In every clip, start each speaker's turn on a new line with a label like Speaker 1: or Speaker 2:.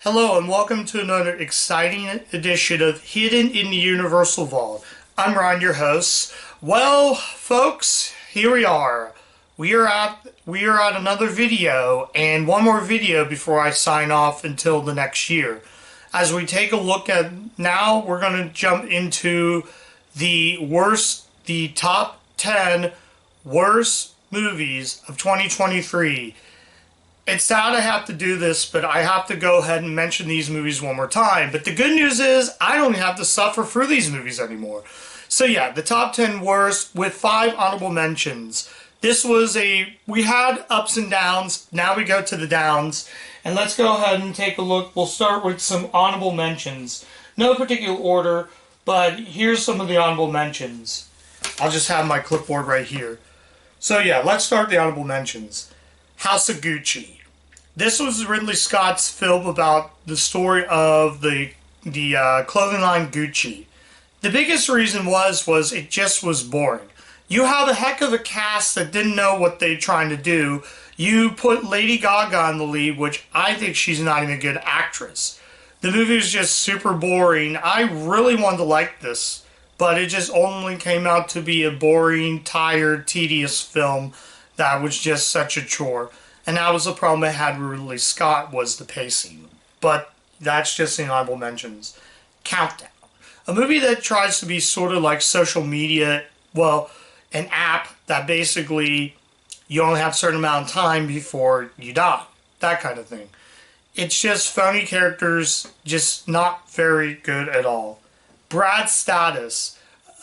Speaker 1: Hello and welcome to another exciting edition of Hidden in the Universal Vault. I'm Ron, your host. Well, folks, here we are. We are at another video, and one more video before I sign off until the next year. As we take a look at now, we're going to jump into the top 10 worst movies of 2023. It's sad I have to do this, but I have to go ahead and mention these movies one more time. But the good news is, I don't have to suffer through these movies anymore. So yeah, the top 10 worst with 5 honorable mentions. We had ups and downs, now we go to the downs. And let's go ahead and take a look. We'll start with some honorable mentions. No particular order, but here's some of the honorable mentions. I'll just have my clipboard right here. So yeah, let's start the honorable mentions. House of Gucci. This was Ridley Scott's film about the story of the clothing line Gucci. The biggest reason was it just was boring. You have a heck of a cast that didn't know what they're trying to do. You put Lady Gaga in the lead, which I think she's not even a good actress. The movie was just super boring. I really wanted to like this, but it just only came out to be a boring, tired, tedious film that was just such a chore. And that was the problem I had with Ridley Scott, was the pacing. But that's just the honorable mentions. Countdown. A movie that tries to be sort of like social media, well, an app that basically you only have a certain amount of time before you die. That kind of thing. It's just phony characters, just not very good at all. Brad's Status.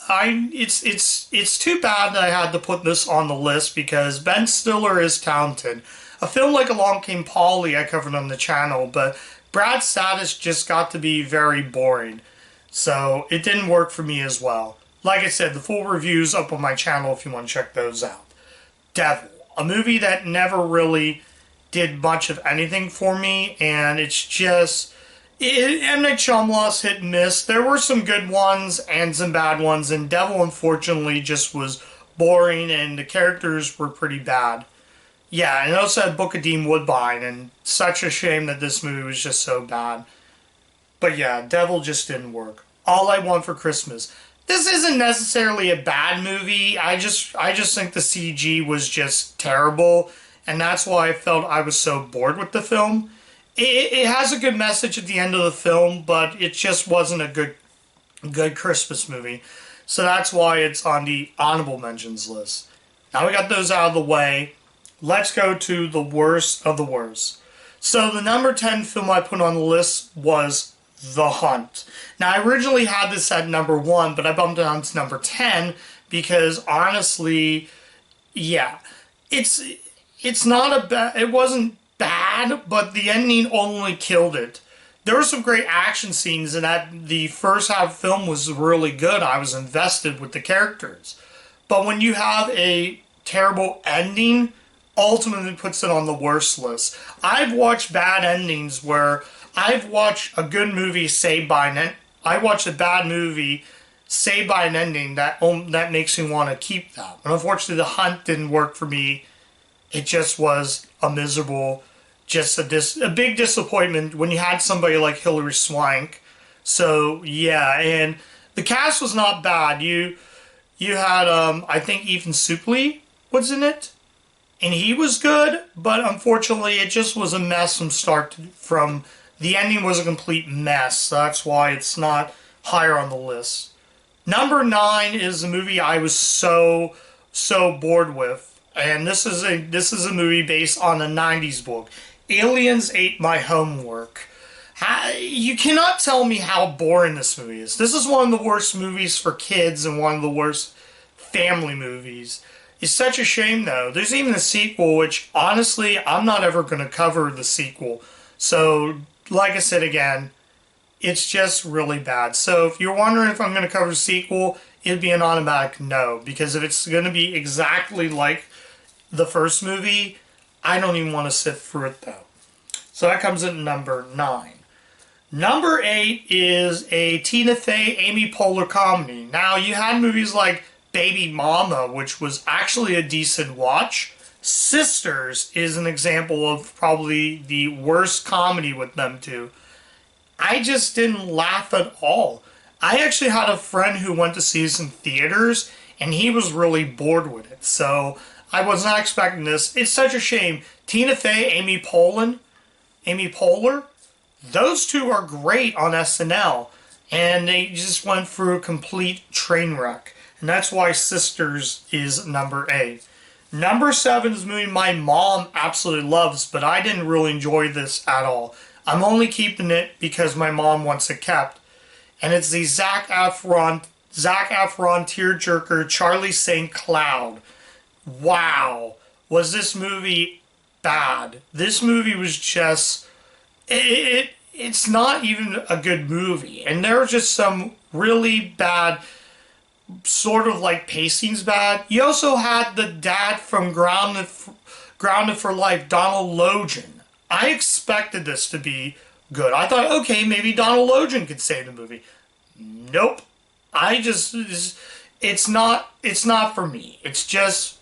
Speaker 1: It's too bad that I had to put this on the list because Ben Stiller is talented. A film like Along Came Polly I covered on the channel, but Brad's Status just got to be very boring. So it didn't work for me as well. Like I said, the full review's up on my channel if you want to check those out. Devil. A movie that never really did much of anything for me, and it's just... M. Night Shyamalan's hit and miss. There were some good ones and some bad ones, and Devil unfortunately just was boring and the characters were pretty bad. Yeah, and it also had Book of Dean Woodbine, and such a shame that this movie was just so bad. But yeah, Devil just didn't work. All I Want for Christmas. This isn't necessarily a bad movie. I just think the CG was just terrible, and that's why I felt I was so bored with the film. It has a good message at the end of the film, but it just wasn't a good Christmas movie. So that's why it's on the honorable mentions list. Now we got those out of the way. Let's go to the worst of the worst. So the number 10 film I put on the list was The Hunt. Now I originally had this at number 1, but I bumped it down to number 10 because honestly, yeah, it's not a bad, it wasn't bad, but the ending only killed it. There were some great action scenes, and that the first half of the film was really good. I was invested with the characters. But when you have a terrible ending, ultimately puts it on the worst list. I've watched bad endings where I've watched a good movie saved by an end. I watched a bad movie saved by an ending that makes me want to keep that. But unfortunately, The Hunt didn't work for me. It just was a miserable, just a big disappointment when you had somebody like Hilary Swank. So yeah, and the cast was not bad. You had I think Ethan Suplee was in it, and he was good, but unfortunately it just was a mess from the ending was a complete mess. So that's why it's not higher on the list. Number 9 is a movie I was so bored with. And this is a movie based on a 90s book. Aliens Ate My Homework. You cannot tell me how boring this movie is. This is one of the worst movies for kids and one of the worst family movies. It's such a shame though. There's even a sequel, which honestly, I'm not ever going to cover the sequel. So, like I said again, it's just really bad. So if you're wondering if I'm going to cover the sequel, it'd be an automatic no. Because if it's going to be exactly like the first movie, I don't even want to sit through it though. So that comes in number 9. Number 8 is a Tina Fey, Amy Poehler comedy. Now you had movies like Baby Mama, which was actually a decent watch. Sisters is an example of probably the worst comedy with them two. I just didn't laugh at all. I actually had a friend who went to see this in theaters, and he was really bored with it. So I was not expecting this. It's such a shame. Tina Fey, Amy Poehler, those two are great on SNL, and they just went through a complete train wreck. And that's why Sisters is number 8. Number 7 is a movie my mom absolutely loves, but I didn't really enjoy this at all. I'm only keeping it because my mom wants it kept. And it's the Zac Efron tearjerker Charlie St. Cloud. Wow. Was this movie bad? This movie was just... It's not even a good movie. And there are just some really bad... sort of like pacing's bad. You also had the dad from Grounded for Life, Donald Logan. I expected this to be good. I thought, okay, maybe Donald Logan could save the movie. Nope. It's not for me. It's just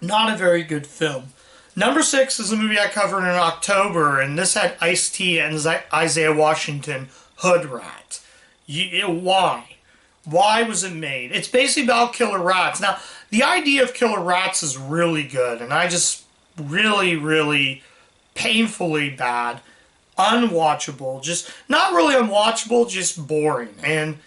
Speaker 1: not a very good film. Number 6 is a movie I covered in October, and this had Ice-T and Isaiah Washington, Hood Rat. Why? Why was it made? It's basically about killer rats. Now, the idea of killer rats is really good, and I just really, really painfully bad, unwatchable, just not really unwatchable, just boring. And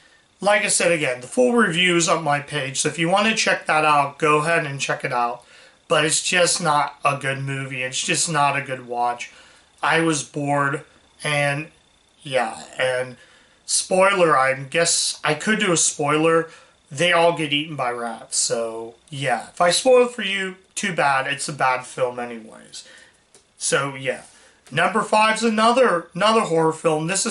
Speaker 1: like I said again, the full review is on my page, so if you want to check that out, go ahead and check it out. But it's just not a good movie. It's just not a good watch. I was bored, and yeah, and spoiler, I guess I could do a spoiler. They all get eaten by rats. So, yeah. If I spoil it for you, too bad. It's a bad film anyways. So, yeah. Number 5 is another horror film. This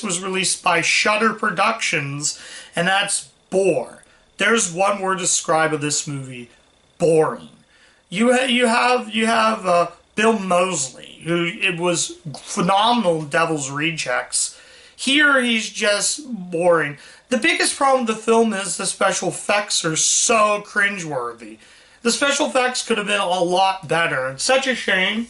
Speaker 1: was released by Shudder Productions, and that's Bore. There's one word to describe this movie. Boring. You have Bill Moseley, who it was phenomenal in Devil's Rejects. Here, he's just boring. The biggest problem with the film is the special effects are so cringeworthy. The special effects could have been a lot better. It's such a shame.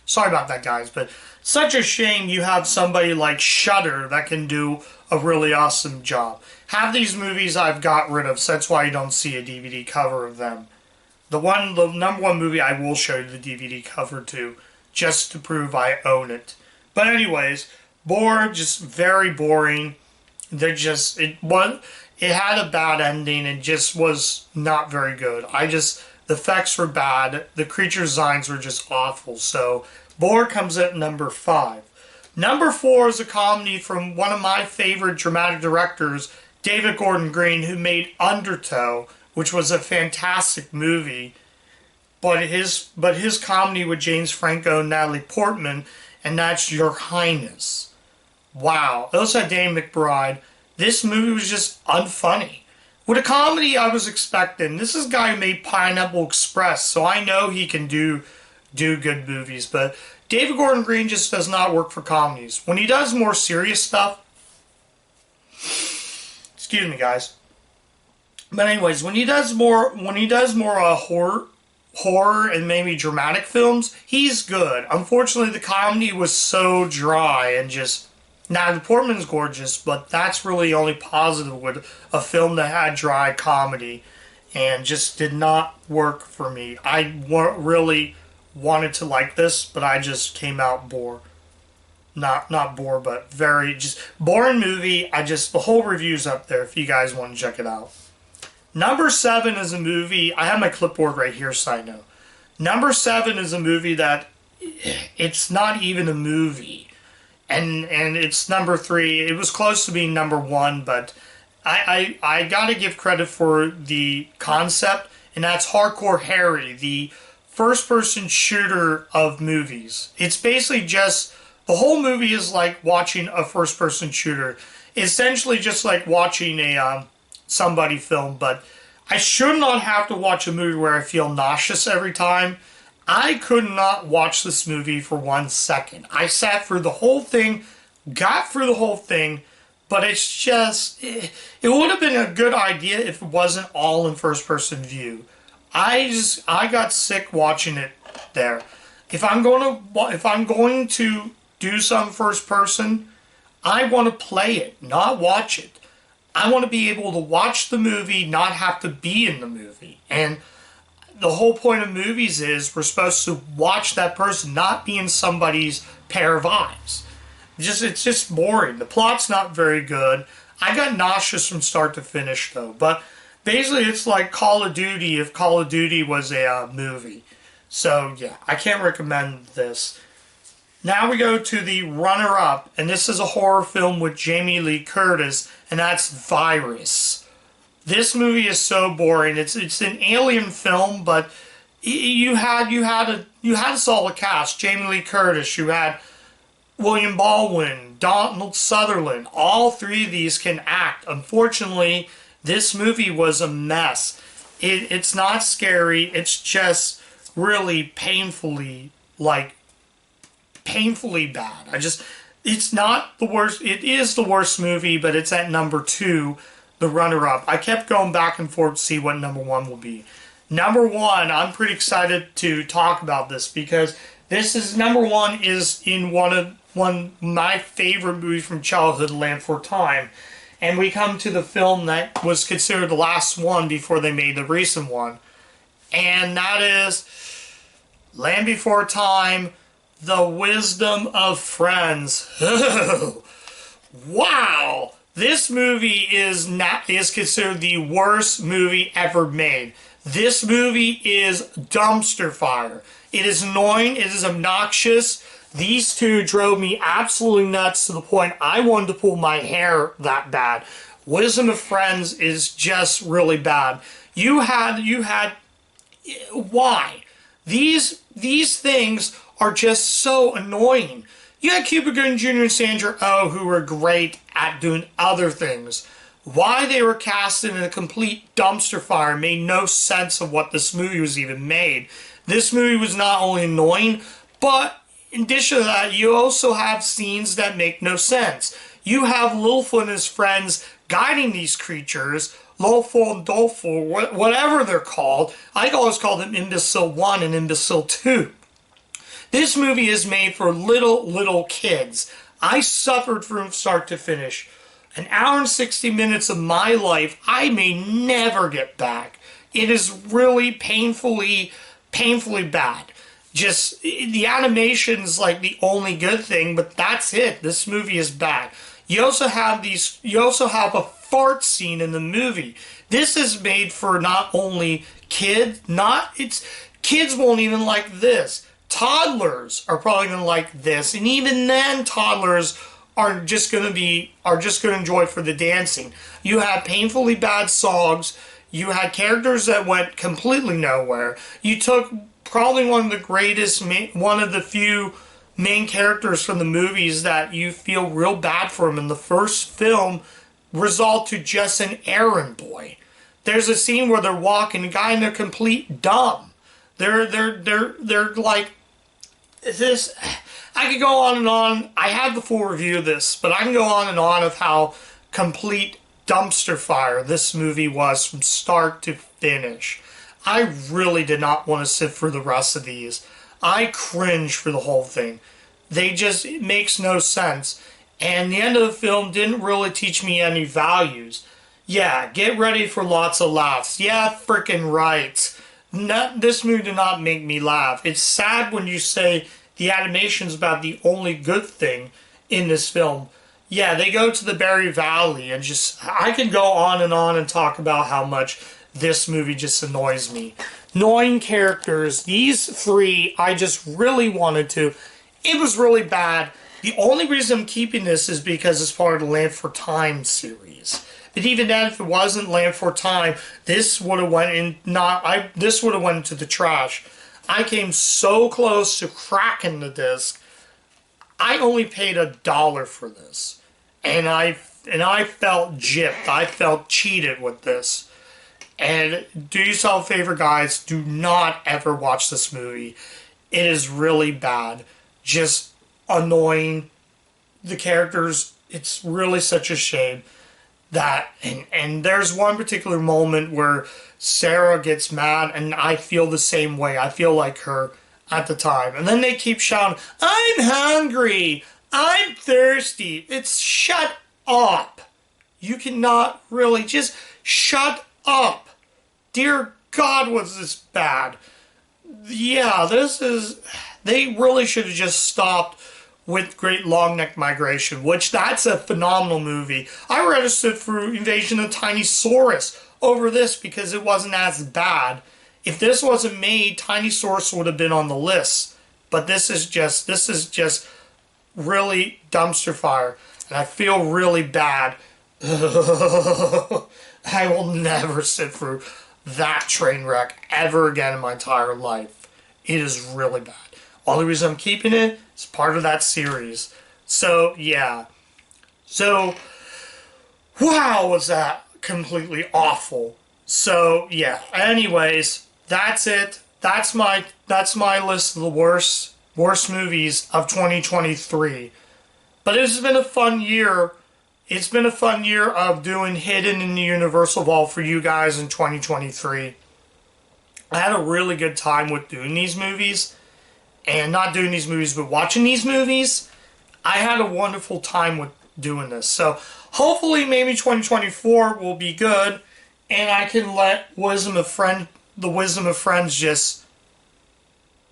Speaker 1: Sorry about that, guys, but such a shame you have somebody like Shudder that can do a really awesome job. Half these movies I've got rid of, so that's why you don't see a DVD cover of them. The number one movie I will show you the DVD cover to, just to prove I own it. But anyways... Bore, just very boring. It had a bad ending and just was not very good. The effects were bad. The creature designs were just awful. So, Bore comes at number 5. Number 4 is a comedy from one of my favorite dramatic directors, David Gordon Green, who made Undertow, which was a fantastic movie. But his comedy with James Franco and Natalie Portman, and that's Your Highness. Wow. It also had Danny McBride. This movie was just unfunny. With a comedy I was expecting, this is a guy who made Pineapple Express, so I know he can do good movies, but David Gordon Green just does not work for comedies. When he does more serious stuff, excuse me, guys. But anyways, when he does more horror and maybe dramatic films, he's good. Unfortunately, the comedy was so dry and just... Now, Portman's gorgeous, but that's really the only positive with a film that had dry comedy and just did not work for me. I really wanted to like this, but I just came out bored. Not bored, but very just boring movie. The whole review's up there if you guys want to check it out. Number 7 is a movie, I have my clipboard right here so I know. Number 7 is a movie that, it's not even a movie. And it's number 3. It was close to being number 1, but I gotta give credit for the concept, and that's Hardcore Harry, the first-person shooter of movies. It's basically just, the whole movie is like watching a first-person shooter. Essentially just like watching a somebody film, but I should not have to watch a movie where I feel nauseous every time. I could not watch this movie for 1 second. I sat through the whole thing, got through the whole thing, but it's just... It would have been a good idea if it wasn't all in first-person view. I got sick watching it there. If I'm going to do some first-person, I want to play it, not watch it. I want to be able to watch the movie, not have to be in the movie. And the whole point of movies is we're supposed to watch that person, not be in somebody's pair of eyes. It's just boring. The plot's not very good. I got nauseous from start to finish, though. But basically, it's like Call of Duty if Call of Duty was a movie. So, yeah, I can't recommend this. Now we go to the runner-up, and this is a horror film with Jamie Lee Curtis, and that's Virus. This movie is so boring. It's an alien film, but you had a solid cast. Jamie Lee Curtis, you had William Baldwin, Donald Sutherland. All three of these can act. Unfortunately, this movie was a mess. It's not scary. It's just really painfully bad. It's not the worst. It is the worst movie, but it's at number 2, the runner-up. I kept going back and forth to see what number 1 will be. Number 1, I'm pretty excited to talk about this because number 1 is in one of my favorite movies from childhood, Land Before Time. And we come to the film that was considered the last one before they made the recent one. And that is Land Before Time, The Wisdom of Friends. Wow! This movie is considered the worst movie ever made. This movie is dumpster fire. It is annoying. It is obnoxious. These two drove me absolutely nuts to the point I wanted to pull my hair that bad. Wisdom of Friends is just really bad. You had why? These things are just so annoying. You had Cuba Gooding Jr. and Sandra Oh, who were great at doing other things. Why they were casted in a complete dumpster fire made no sense of what this movie was even made. This movie was not only annoying, but in addition to that, you also have scenes that make no sense. You have Littlefoot and his friends guiding these creatures, Lawful and Doleful, whatever they're called. I always call them Imbecile 1 and Imbecile 2. This movie is made for little kids. I suffered from start to finish. An hour and 60 minutes of my life I may never get back. It is really painfully bad. Just, the animation's like the only good thing, but that's it. This movie is bad. You also have a fart scene in the movie. This is made for not only kids won't even like this. Toddlers are probably going to like this, and even then toddlers are just going to enjoy for the dancing. You have painfully bad songs. You had characters that went completely nowhere. You took probably one of the few main characters from the movies that you feel real bad for him in the first film result to just an errand boy. There's a scene where they're walking, a guy and they're complete dumb. They're like this. I could go on and on. I have the full review of this, but I can go on and on of how complete dumpster fire this movie was from start to finish. I really did not want to sit through the rest of these. I cringed for the whole thing. It makes no sense. And the end of the film didn't really teach me any values. Yeah, get ready for lots of laughs. Yeah, frickin' right. This movie did not make me laugh. It's sad when you say the animation's about the only good thing in this film. Yeah, they go to the Berry Valley and I can go on and talk about how much this movie just annoys me. Annoying characters. These 3, I just really wanted to. It was really bad. The only reason I'm keeping this is because it's part of the Land Before Time series. But even then, if it wasn't Land Before Time, this would have went into the trash. I came so close to cracking the disc. I only paid $1 for this, and I felt gypped. I felt cheated with this. And do yourself a favor, guys. Do not ever watch this movie. It is really bad. Just annoying. The characters, it's really such a shame. And there's one particular moment where Sarah gets mad, and I feel the same way. I feel like her at the time. And then they keep shouting, "I'm hungry! I'm thirsty. It's shut up. You cannot really just shut up. Dear God, was this bad? Yeah, this is. They really should have just stopped with Great Longneck Migration, which that's a phenomenal movie. I registered for Invasion of Tinysaurus over this because it wasn't as bad. If this wasn't made, Tinysaurus would have been on the list. But this is just really dumpster fire, and I feel really bad. I will never sit through that train wreck ever again in my entire life. It is really bad. Only reason I'm keeping it is part of that series. So, yeah. So, wow, was that completely awful. So, yeah. Anyways, that's it. That's my list of the worst movies of 2023. But it's been a fun year. It's been a fun year of doing Hidden in the Universal Vault for you guys in 2023. I had a really good time with doing these movies. And not doing these movies, but watching these movies. I had a wonderful time with doing this. So hopefully maybe 2024 will be good. And I can let the Wisdom of Friends just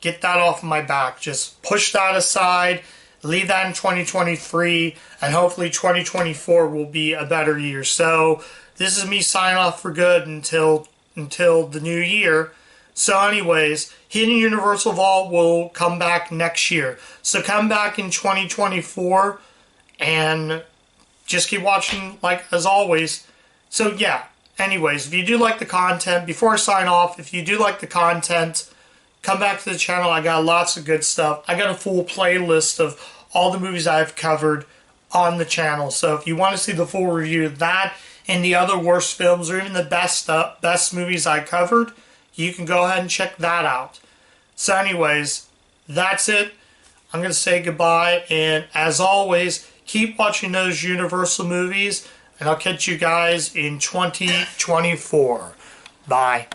Speaker 1: get that off my back. Just push that aside. Leave that in 2023, and hopefully 2024 will be a better year. So this is me signing off for good until the new year. So anyways, Hidden Universal Vault will come back next year. So come back in 2024 and just keep watching like as always. So yeah, anyways, if you do like the content, before I sign off, if you do like the content, come back to the channel. I got lots of good stuff. I got a full playlist of all the movies I've covered on the channel. So if you want to see the full review of that and the other worst films or even the best movies I covered, you can go ahead and check that out. So anyways, that's it. I'm going to say goodbye. And as always, keep watching those Universal movies. And I'll catch you guys in 2024. Bye.